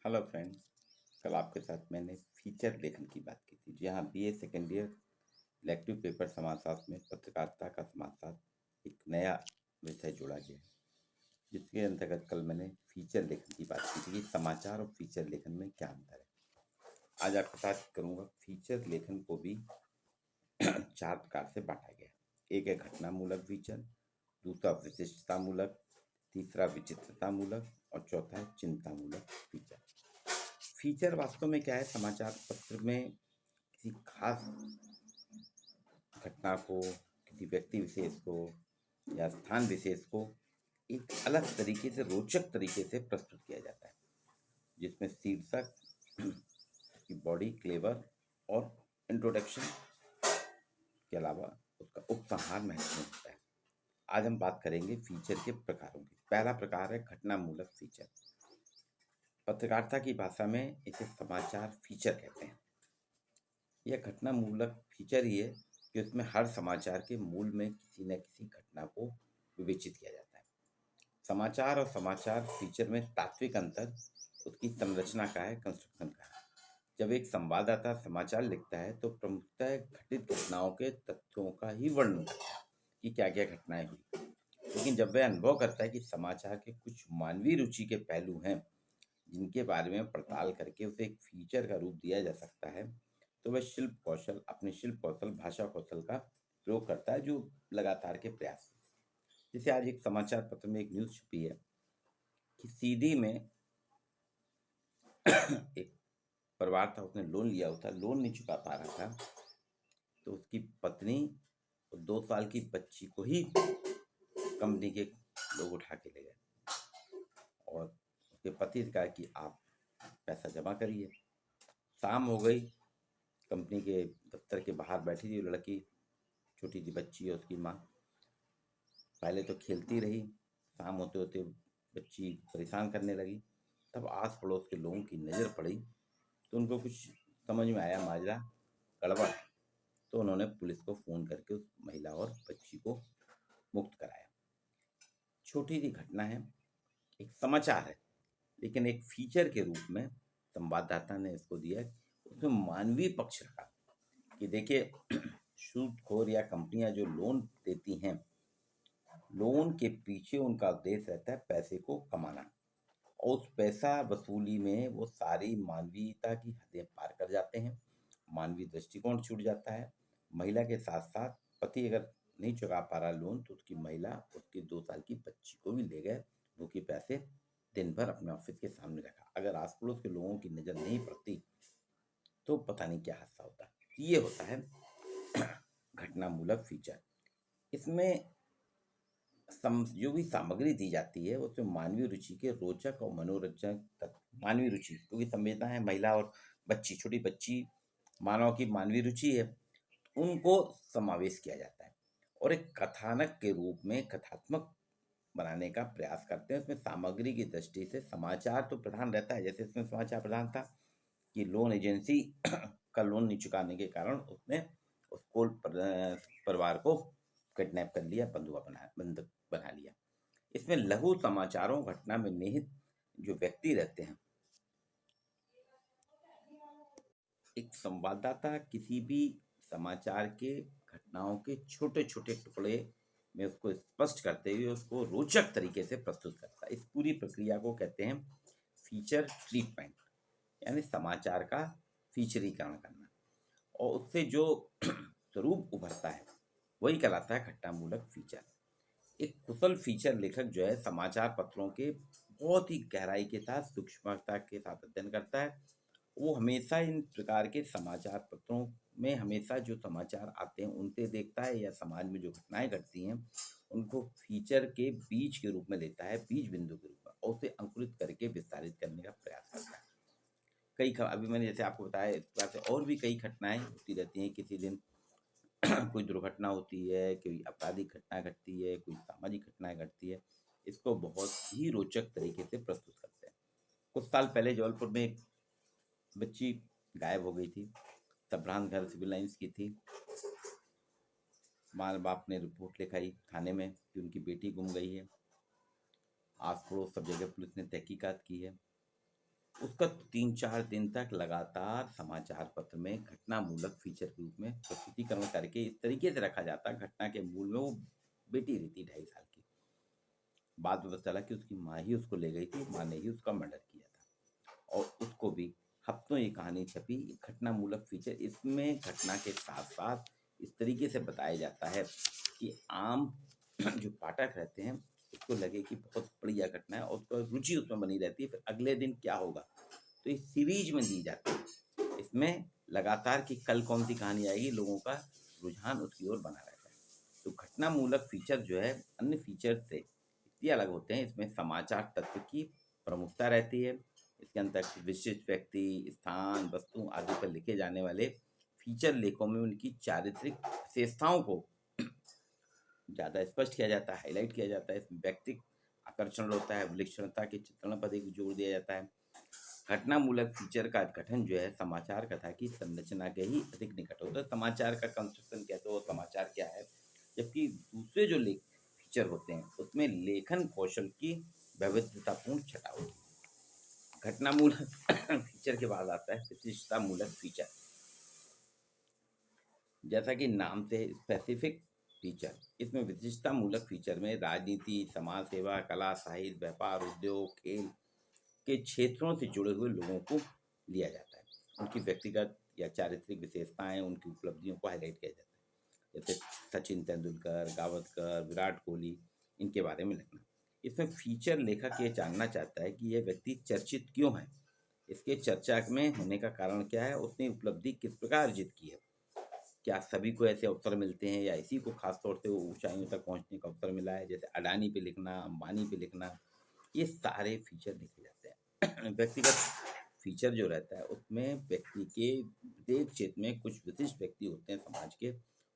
Hello friend. कल आपके साथ मैंने फीचर लेखन की बात की थी। जी हाँ, BA second year elective paper समाजशास्त्र में पत्रकारिता का समाजशास्त्र एक नया विषय जोड़ा गया है, जिसके अंतर्गत कल मैंने फीचर लेखन की बात की थी कि समाचार और फीचर लेखन में क्या अंतर है। आज आपके साथ करूँगा फीचर लेखन को भी चार प्रकार से बांटा गया है। एक है घटनामूलक फीचर, दूसरा विशिष्टतामूलक, तीसरा विचित्रतामूलक और चौथा है चिंतामूलक फीचर। फीचर वास्तव में क्या है? समाचार पत्र में किसी खास घटना को, किसी व्यक्ति विशेष को या स्थान विशेष को एक अलग तरीके से, रोचक तरीके से प्रस्तुत किया जाता है, जिसमें शीर्षक की बॉडी, क्लेवर और इंट्रोडक्शन के अलावा उसका उपसंहार महत्वपूर्ण होता है। आज हम बात करेंगे फीचर के प्रकारों की। पहला प्रकार है घटनामूलक फीचर। पत्रकारिता की भाषा में इसे समाचार फीचर कहते हैं। यह घटनामूलक फीचर ही है कि उसमें हर समाचार के मूल में किसी न किसी घटना को विवेचित किया जाता है। समाचार और समाचार फीचर में तात्विक अंतर उसकी संरचना का है, कंस्ट्रक्शन का है। जब एक संवाददाता समाचार लिखता है तो प्रमुखतः घटित घटनाओं के तथ्यों का ही वर्णन करता है कि क्या क्या घटनाएं हुई। लेकिन जब वह अनुभव करता है कि समाचार के कुछ मानवीय रुचि के पहलू हैं जिनके बारे में पड़ताल करके उसे एक फीचर का रूप दिया जा सकता है, तो वह अपने शिल्प कौशल, भाषा कौशल का प्रयोग करता है, जो लगातार के प्रयास। जैसे आज एक समाचार पत्र में एक न्यूज़ छपी है कि सीधी में एक परिवार था, उसने लोन लिया हुआ था, लोन नहीं चुका पा रहा था, तो उसकी पत्नी और 2 साल की बच्ची को ही कंपनी के लोग उठा के ले गए और उसके पति से कहा कि आप पैसा जमा करिए। शाम हो गई, कंपनी के दफ्तर के बाहर बैठी थी लड़की, छोटी सी बच्ची है उसकी माँ। पहले तो खेलती रही, शाम होते होते बच्ची परेशान करने लगी। तब आस पड़ोस के लोगों की नज़र पड़ी तो उनको कुछ समझ में आया, माजरा गड़बड़ है। तो उन्होंने पुलिस को फ़ोन करके उस महिला और बच्ची को मुक्त कराया। छोटी सी घटना है, एक समाचार है, लेकिन एक फीचर के रूप में संवाददाता ने इसको दिया। उसमें मानवीय पक्ष रखा कि देखिए, सूदखोर या कंपनियां जो लोन देती हैं, लोन के पीछे उनका उद्देश्य रहता है पैसे को कमाना, और उस पैसा वसूली में वो सारी मानवीयता की हदें पार कर जाते हैं। मानवीय दृष्टिकोण छूट जाता है। महिला के साथ साथ पति अगर नहीं चुका पा रहा लोन, तो उसकी महिला उसके 2 साल की बच्ची को भी ले गए, वो के पैसे दिन भर अपने ऑफिस के सामने रखा। अगर आस पड़ोस के लोगों की नज़र नहीं पड़ती तो पता नहीं क्या हादसा होता। ये होता है घटनामूलक फीचर। इसमें जो भी सामग्री दी जाती है उसमें मानवीय रुचि के रोचक और मनोरंजक तत्व, मानवीय रुचि क्योंकि संवेदना है, महिला और बच्ची, छोटी बच्ची मानव की मानवीय रुचि है, उनको समावेश किया जाता है और एक कथानक के रूप में कथात्मक बनाने का प्रयास करते हैं। उसमें सामग्री की दृष्टि से समाचार तो प्रधान रहता है। जैसे इसमें समाचार प्रधान था कि लोन एजेंसी का लोन नहीं चुकाने के कारण उसने उसको परिवार को किडनैप कर लिया, बंधक बना लिया। इसमें लघु समाचारों घटना में निहित जो व्यक्ति रहते हैं, एक संवाददाता किसी भी समाचार के घटनाओं के छोटे छोटे टुकड़े में उसको स्पष्ट करते हुए उसको रोचक तरीके से प्रस्तुत करता है। इस पूरी प्रक्रिया को कहते हैं फीचर ट्रीटमेंट, यानी समाचार का फीचरीकरण करना, और उससे जो स्वरूप उभरता है वही कहलाता है घटनामूलक फीचर। एक कुशल फीचर लेखक जो है समाचार पत्रों के बहुत ही गहराई के साथ, सूक्ष्मता के साथ अध्ययन करता है। वो हमेशा इन प्रकार के समाचार पत्रों में हमेशा जो समाचार आते हैं उनसे देखता है, या समाज में जो घटनाएं घटती हैं उनको फीचर के बीज के रूप में लेता है, बीज बिंदु के रूप में, और उसे अंकुरित करके विस्तारित करने का प्रयास करता है। अभी मैंने जैसे आपको बताया, इस प्रकार से और भी कई घटनाएं होती रहती हैं। किसी दिन कोई दुर्घटना होती है, कोई आपराधिक घटना घटती है, कोई सामाजिक घटनाएं घटती है, इसको बहुत ही रोचक तरीके से प्रस्तुत करते हैं। कुछ साल पहले जबलपुर में एक बच्ची गायब हो गई थी। सबरान घर सिविल लाइन्स की थी। माँ बाप ने रिपोर्ट लिखाई थाने में कि उनकी बेटी गुम गई है। आस पड़ोस सब जगह पुलिस ने तहकीकात की है। उसका 3-4 दिन तक लगातार समाचार पत्र में घटनामूलक फीचर के रूप में प्रस्तुतिकरण करके इस तरीके से रखा जाता, घटना के मूल में वो बेटी रहती 2.5 साल की। बाद में पता चला कि उसकी माँ ही उसको ले गई थी, माँ ने ही उसका मर्डर किया था और उसको भी हफ्तों ये कहानी छपी। घटनामूलक फीचर, इसमें घटना के साथ-साथ इस तरीके से बताया जाता है कि आम जो पाठक रहते हैं, उसको लगे कि बहुत बढ़िया घटना है और उसको रुचि उसमें बनी रहती है, फिर अगले दिन क्या होगा? तो इस सीरीज़ में दी जाती है। इसमें लगातार कि कल कौन-सी कहानी आएगी, लोगों का रुझान उसकी ओर बना रहता है। तो घटनामूलक फीचर जो है, अन्य फीचर से इसलिए अलग होते हैं, इसमें समाचार तत्व की प्रमुखता रहती है। इसके अंतर्गत विशिष्ट व्यक्ति, स्थान, वस्तु आदि पर लिखे जाने वाले फीचर लेखों में उनकी चारित्रिक विशेषताओं को ज़्यादा स्पष्ट किया जाता है, हाइलाइट किया जाता है। इसमें व्यक्तिक आकर्षण होता है, विलक्षणता के चित्रण पर एक जोर दिया जाता है। घटनामूलक फीचर का गठन जो है समाचार कथा की संरचना के ही अधिक निकट होता है। समाचार का कंस्ट्रक्शन कैसे हो, समाचार क्या है, जबकि दूसरे जो लेख फीचर होते हैं उसमें लेखन कौशल की वैविध्यतापूर्ण छटा होती है। घटनामूलक फीचर के बाद आता है विशिष्टतामूलक फीचर। जैसा कि नाम से स्पेसिफिक फीचर, इसमें विशिष्टतामूलक फीचर में राजनीति, समाज सेवा, कला, साहित्य, व्यापार, उद्योग, खेल के क्षेत्रों से जुड़े हुए लोगों को लिया जाता है। उनकी व्यक्तिगत या चारित्रिक विशेषताएं, उनकी उपलब्धियों को हाईलाइट किया जाता है। जैसे सचिन तेंदुलकर, गावस्कर, विराट कोहली, इनके बारे में लिखना। इसमें फीचर लेखक ये जानना चाहता है कि यह व्यक्ति चर्चित क्यों है, इसके चर्चा में होने का कारण क्या है, उसने उपलब्धि किस प्रकार अर्जित की है, क्या सभी को ऐसे अवसर मिलते हैं या इसी को खास तौर से ऊंचाइयों तक पहुंचने का अवसर मिला है। जैसे अडानी पे लिखना, अंबानी पे लिखना, ये सारे फीचर लिखे जाते हैं। व्यक्तिगत फीचर जो रहता है उसमें व्यक्ति के प्रत्येक क्षेत्र में कुछ विशिष्ट व्यक्ति होते हैं समाज के,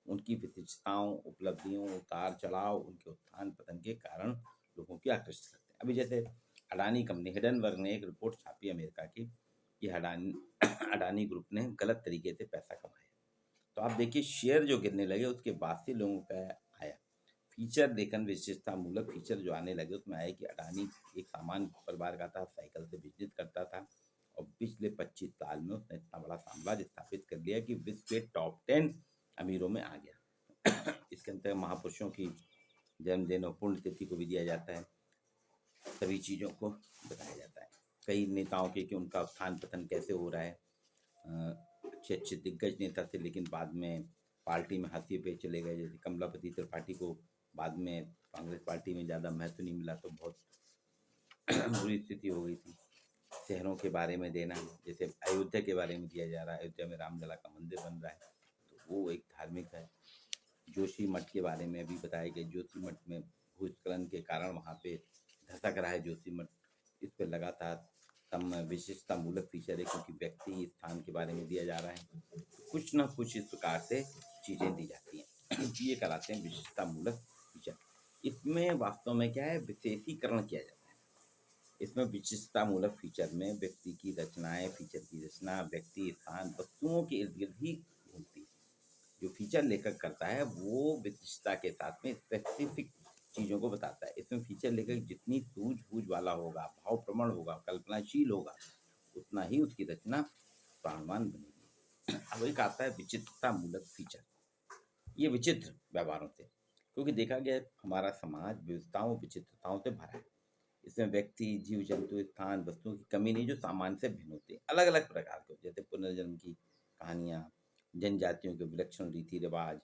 उनकी विशिष्टताओं, उपलब्धियों, उतार चढ़ाव, उनके उत्थान पतन के कारण लोगों की आकर्षित करते हैं। अभी जैसे अडानी कंपनी, हिडनबर्ग ने एक रिपोर्ट छापी अमेरिका की कि अडानी अडानी ग्रुप ने गलत तरीके से पैसा कमाया। तो आप देखिए शेयर जो गिरने लगे उसके बाद से लोगों का आया। फीचर लेखन विशेषतामूलक फीचर जो आने लगे उसमें आया कि अडानी एक सामान्य परिवार का था, साइकिल से बिजनेस करता था और पिछले 25 साल में उसने इतना बड़ा साम्राज्य स्थापित कर लिया कि विश्व के टॉप 10 अमीरों में आ गया। इसके अंतर्गत महापुरुषों की जन्मदिन और पुण्यतिथि को भी दिया जाता है, सभी चीज़ों को बताया जाता है। कई नेताओं के कि उनका उत्थान पतन कैसे हो रहा है, अच्छे अच्छे दिग्गज नेता थे लेकिन बाद में पार्टी में हाशिए पे चले गए। जैसे कमलापति त्रिपाठी को बाद में कांग्रेस पार्टी में ज़्यादा महत्व नहीं मिला तो बहुत बुरी स्थिति हो गई थी। शहरों के बारे में देना, जैसे अयोध्या के बारे में दिया जा रहा है, अयोध्या में रामलला का मंदिर बन रहा है तो वो एक धार्मिक है। जोशी मठ के बारे में भी बताया गया, जोशी मठ में भूस्खलन के कारण वहाँ पे धसक रहा है जोशी मठ। इस पर लगातार तम विशेषतामूलक फीचर है क्योंकि व्यक्ति स्थान के बारे में दिया जा रहा है। कुछ ना कुछ इस प्रकार से चीज़ें दी जाती हैं, ये कराते हैं विशेषतामूलक फीचर। इसमें वास्तव में क्या है, विशेषीकरण किया जाता है। इसमें विशेषतामूलक फीचर में व्यक्ति की रचनाएं, फीचर की रचना व्यक्ति, स्थान, वस्तुओं के इर्द गिर्द ही घूमती है। जो फीचर लेखक करता है वो विशिष्टता के साथ में स्पेसिफिक चीज़ों को बताता है। इसमें फीचर लेखक जितनी सूझबूझ वाला होगा, भावप्रवण होगा, कल्पनाशील होगा, उतना ही उसकी रचना प्राणवान बनेगी। अब एक आता है विचित्रतामूलक फीचर। ये विचित्र व्यवहारों से, क्योंकि देखा गया है हमारा समाज विविधताओं, विचित्रताओं से भरा है। इसमें व्यक्ति, जीव जंतु, स्थान, वस्तुओं की कमी नहीं जो सामान्य से भिन्न होते हैं, अलग अलग प्रकार के, जैसे पुनर्जन्म की कहानियाँ, जनजातियों के विलक्षण रीति रिवाज,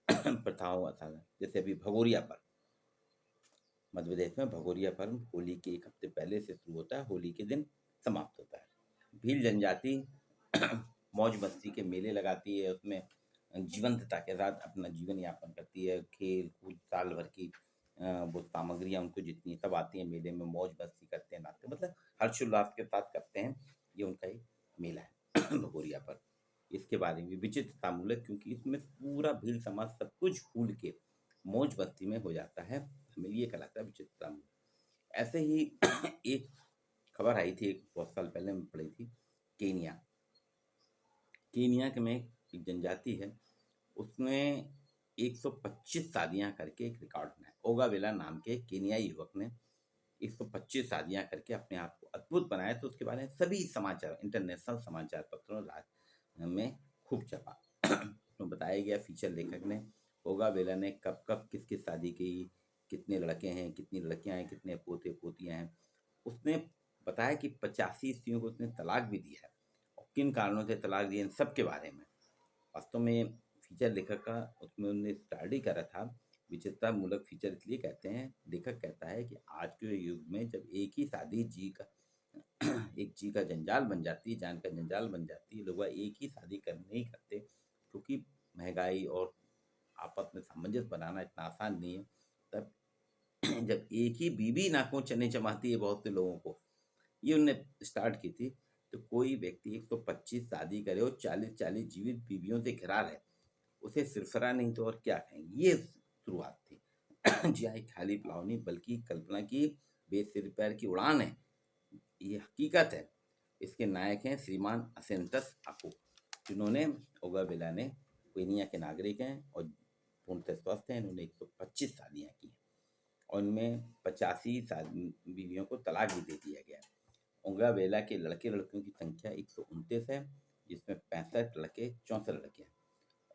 प्रथाओं, अर्थात जैसे अभी भगोरिया पर्व, मध्य प्रदेश में भगोरिया पर्व होली के एक हफ्ते पहले से शुरू होता है, होली के दिन समाप्त होता है। भील जनजाति मौज मस्ती के मेले लगाती है, उसमें जीवंतता के साथ अपना जीवन यापन करती है। खेल कूद साल भर की वो सामग्रियाँ उनको जितनी सब आती हैं, मेले में मौज मस्ती करते हैं, नाचते, मतलब हर्षोल्लास के साथ करते हैं। ये उनका एक मेला है भगोरिया पर्व। इसके बारे में विचित्रतामूलक, क्योंकि इसमें पूरा भील समाज सब कुछ भूल के मौज मस्ती में हो जाता है, हमें ये कहलाता है विचित्रतामूलक। ऐसे ही एक खबर आई थी, एक बहुत साल पहले मैं पढ़ी थी, केनिया केनिया के में एक जनजाति है, उसने 125 शादियां करके एक रिकॉर्ड बनाया। ओगावेला नाम के केनियाई युवक ने 125 शादियाँ करके अपने आप को अद्भुत बनाया, तो उसके बारे में सभी समाचार, इंटरनेशनल समाचार पत्रों में खूब छपा। उसमें बताया गया, फीचर लेखक ने, होगा वेला ने कब-कब, किस-किस शादी की, कितने लड़के हैं, कितनी लड़कियाँ हैं, कितने पोते-पोतियाँ हैं। उसने बताया कि 85 स्त्रियों को उसने तलाक भी दिया है, और किन कारणों से तलाक दिए, इन सब के बारे में। वास्तव में फीचर लेखक का उसमें उन्होंने स्टडी करा था। विचित्रता मूलक फीचर इसलिए कहते हैं, लेखक कहता है कि आज के युग में जब एक ही शादी एक जी का जंजाल बन जाती है, जान का जंजाल बन जाती है, लोग वह एक ही शादी करने ही करते, क्योंकि महंगाई और आपस में सामंजस्य बनाना इतना आसान नहीं है। तब जब एक ही बीवी नाकों चने चबाती है बहुत से लोगों को, ये उनने स्टार्ट की थी। तो कोई व्यक्ति 125 शादी करे और 40-40 जीवित बीवियों से घिरा रहे, उसे सिरफरा नहीं तो और क्या कहेंगे। ये शुरुआत थी। जी हाँ, एक खाली पुलाव नहीं, बल्कि कल्पना की बेसिर पैर की उड़ान है। ये हकीकत है। इसके नायक हैं श्रीमान असेंतस आको, जिन्होंने, ओगावेला ने केनिया के नागरिक हैं और पूर्णतः स्वस्थ हैं। इन्होंने 125 शादियाँ की हैं और इनमें 85 बीवियों को तलाक भी दे दिया गया है। ओगावेला के लड़के लड़कियों की संख्या 129 है, जिसमें 65 लड़के 64 लड़के हैं,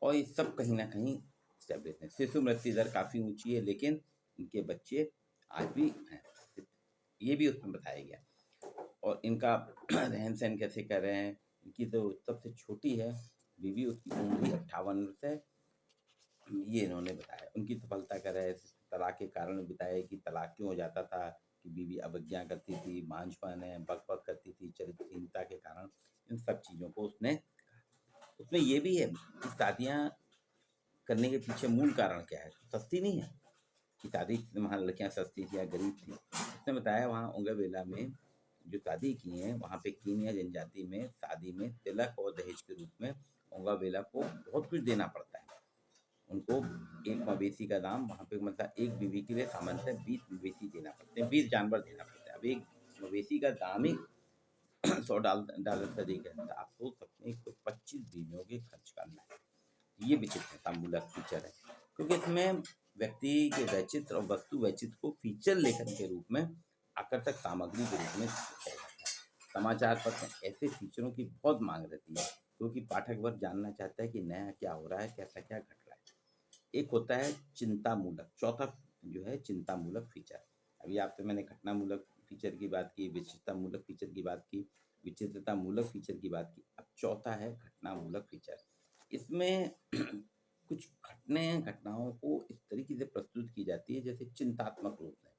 और ये सब कहीं ना कहीं स्टेब्लिश है। शिशु मृत्यु दर काफ़ी ऊंची है, लेकिन इनके बच्चे आज भी हैं, ये भी उसमें बताया गया। और इनका रहन सहन कैसे कर रहे हैं। इनकी तो सबसे छोटी है बीवी, उसकी उम्र ही 58 वर्ष है, ये इन्होंने बताया। उनकी सफलता का रहस्य तलाक के कारण बताया कि तलाक क्यों हो जाता था, कि बीवी अवज्ञा करती थी, बांझपन है, बक करती थी, चरित्रहीनता के कारण, इन सब चीज़ों को उसने, उसमें ये भी है कि शादियाँ करने के पीछे मूल कारण क्या है। सस्ती नहीं है कि शादी, वहाँ लड़कियाँ सस्ती थी या गरीब थी। उसने बताया वहाँ ओगावेला में जो शादी की हैं, वहाँ पे कीनिया जनजाति में शादी में तिलक और दहेज के रूप में ओगावेला को बहुत कुछ देना पड़ता है। उनको एक मवेशी का दाम वहाँ पे, मतलब एक बीवी के लिए सामान्यतः 20 मवेशी देना पड़ते हैं, 20 जानवर देना पड़ता है। अब एक मवेशी का दाम ही $100 से अधिक है, तो आप सोच सकते हैं कि 25 बीवियों के खर्च करना है। ये विचित्रतामूलक फीचर है, क्योंकि इसमें व्यक्ति के वैचित्र और वस्तु वैचित्र को फीचर लेखन के रूप में आकर्षक सामग्री के रूप में दिखाया जाता है। समाचार पत्र ऐसे फीचरों की बहुत मांग रहती है, क्योंकि पाठक वर्ग जानना चाहता है कि नया क्या हो रहा है, कैसा क्या घट रहा है। एक होता है चिंतामूलक, चौथा जो है चिंतामूलक फीचर। अभी आपसे मैंने घटनामूलक फीचर की बात की, विचित्रतामूलक फीचर की बात की, विचित्रतामूलक फीचर की बात की। अब चौथा है घटनामूलक फीचर। इसमें कुछ घटनाओं को इस तरीके से प्रस्तुत की जाती है जैसे चिंतात्मक रूप से।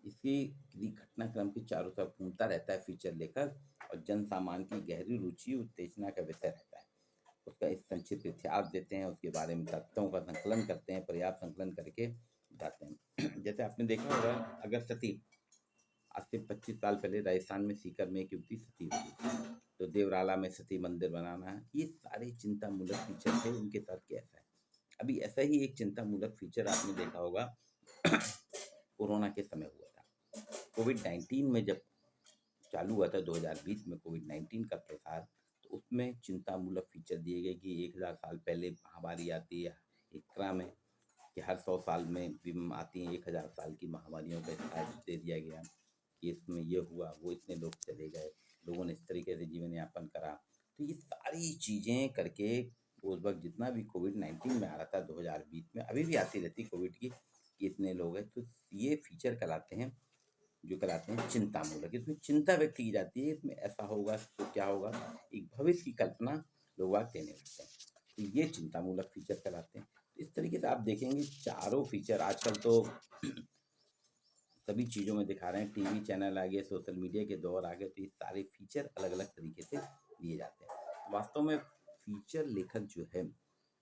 इसकी घटनाक्रम के चारों तरफ घूमता रहता है फीचर लेकर, और जन सामान्य की गहरी रुचि उत्तेजना का विषय रहता है। उसका एक संक्षिप्त इतिहास देते हैं, उसके बारे में तथ्यों का संकलन करते हैं, पर्याप्त संकलन करके बताते हैं। जैसे आपने देखा होगा, अगर सती, आज से 25 साल पहले राजस्थान में सीकर में एक युवती सती हुई, तो देवराला में सती मंदिर बनाना, ये सारे चिंतामूलक फीचर थे। उनके साथ कैसा है। अभी ऐसा ही एक चिंतामूलक फीचर आपने देखा होगा, कोरोना के समय हुआ था। कोविड-19 में जब चालू हुआ था 2020 में कोविड-19 का प्रसार, तो उसमें चिंतामूलक फीचर दिए गए कि 1000 साल पहले महामारी आती है, एक क्रम है कि हर 100 साल में भी आती हैं 1000 साल की महामारियों का इतिहास दे दिया गया कि इसमें ये हुआ, वो इतने लोग चले गए, लोगों ने इस तरीके से जीवन यापन करा। तो ये सारी चीज़ें करके उस वक्त जितना भी कोविड-19 में आ रहा था 2020 में, अभी भी आती रहती कोविड की, कि इतने लोग हैं, तो ये फीचर कहलाते हैं, जो कराते हैं चिंतामूलक। इसमें चिंता व्यक्त की जाती है, इसमें ऐसा होगा तो क्या होगा, एक भविष्य की कल्पना लोग आज देने लगते हैं, तो ये चिंतामूलक फीचर कहलाते हैं। तो इस तरीके से आप देखेंगे चारों फीचर आजकल तो सभी चीज़ों में दिखा रहे हैं, टीवी चैनल आ गए, सोशल मीडिया के दौर आ गए, तो ये सारे फीचर अलग अलग तरीके से दिए जाते हैं। वास्तव में फीचर लेखक जो है,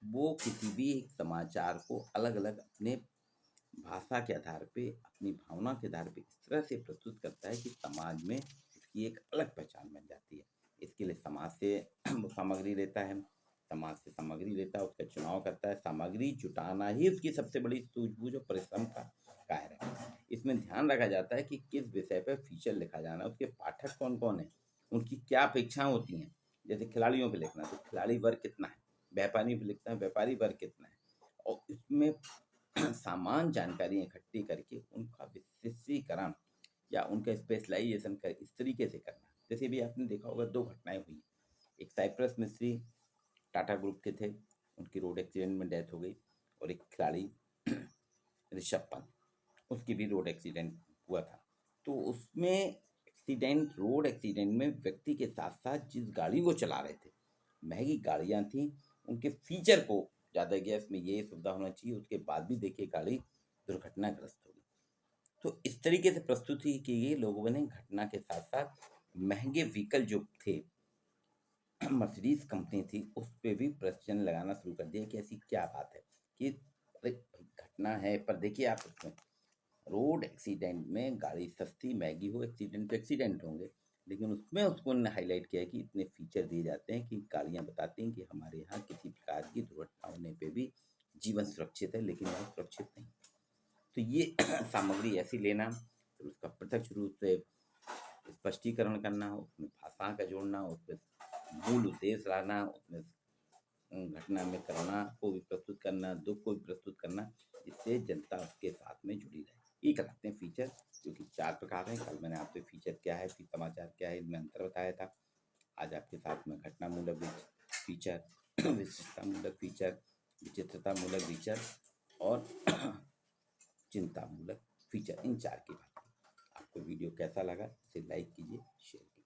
वो किसी भी एक समाचार को अलग अलग अपने भाषा के आधार पे, अपनी भावना के आधार पे इस तरह से प्रस्तुत करता है कि समाज में इसकी एक अलग पहचान बन जाती है। इसके लिए समाज से वो सामग्री लेता है, समाज से सामग्री लेता है, उसका चुनाव करता है। सामग्री जुटाना ही उसकी सबसे बड़ी सूझबूझ और परिश्रम का कार्य है। इसमें ध्यान रखा जाता है कि किस विषय पर फीचर लिखा जाना है, उसके पाठक कौन कौन है, उनकी क्या अपेक्षाएं होती हैं। जैसे खिलाड़ियों पे लिखना, तो खिलाड़ी वर्ग कितना है, व्यापारी पे लिखना है, व्यापारी वर्ग कितना है, और इसमें सामान जानकारी इकट्ठी करके उनका विशेषीकरण या उनका स्पेशलाइजेशन का इस तरीके से करना। जैसे भी आपने देखा होगा 2 घटनाएँ हुई। एक साइप्रस मिस्त्री टाटा ग्रुप के थे, उनकी रोड एक्सीडेंट में डेथ हो गई, और एक खिलाड़ी ऋषभ पंत, उसकी भी रोड एक्सीडेंट हुआ था। तो उसमें रोड एक्सीडेंट में व्यक्ति के साथ-साथ जिस गाड़ी वो चला रहे थे, महँगी गाड़ियाँ थीं, उनके फीचर को ज़्यादा गया, इसमें ये सुविधा होना चाहिए, उसके बाद भी देखिए गाड़ी दुर्घटनाग्रस्त हो गई। तो इस तरीके से प्रस्तुति की गई, लोगों ने घटना के साथ-साथ महँगे व्हीकल जो थे, मर्सिडीज़ कंपनी थी, उस पे भी प्रश्न लगाना शुरू कर दिया कि ऐसी क्या बात है कि अरे भाई घटना है, पर देखिए आप उसमें रोड एक्सीडेंट में गाड़ी सस्ती महँगी हो, एक्सीडेंट तो एक्सीडेंट होंगे, लेकिन उसमें उसको उन्होंने हाइलाइट किया है कि इतने फीचर दिए जाते हैं कि गाड़ियाँ बताती हैं कि हमारे यहाँ किसी प्रकार की दुर्घटना होने पे भी जीवन सुरक्षित है, लेकिन वह सुरक्षित नहीं। तो ये सामग्री ऐसी लेना, फिर उसका प्रत्यक्ष रूप से स्पष्टीकरण करना, उसमें भाषा का जोड़ना, उसमें मूल उद्देश्य लाना, उसमें घटना में करुणा को भी प्रस्तुत करना, दुःख को भी प्रस्तुत करना, जिससे जनता उसके साथ में जुड़ी रहे। ये कहलाते हैं फीचर, जो कि 4 प्रकार हैं। कल मैंने आपसे फीचर क्या है, फिर समाचार क्या है, इनमें अंतर बताया था। आज आपके साथ में घटनामूलक फीचर, विशिष्टतामूलक फीचर, विचित्रतामूलक फीचर और चिंतामूलक फीचर, इन 4 की बात की। आपको वीडियो कैसा लगा इसे लाइक कीजिए, शेयर कीजिए।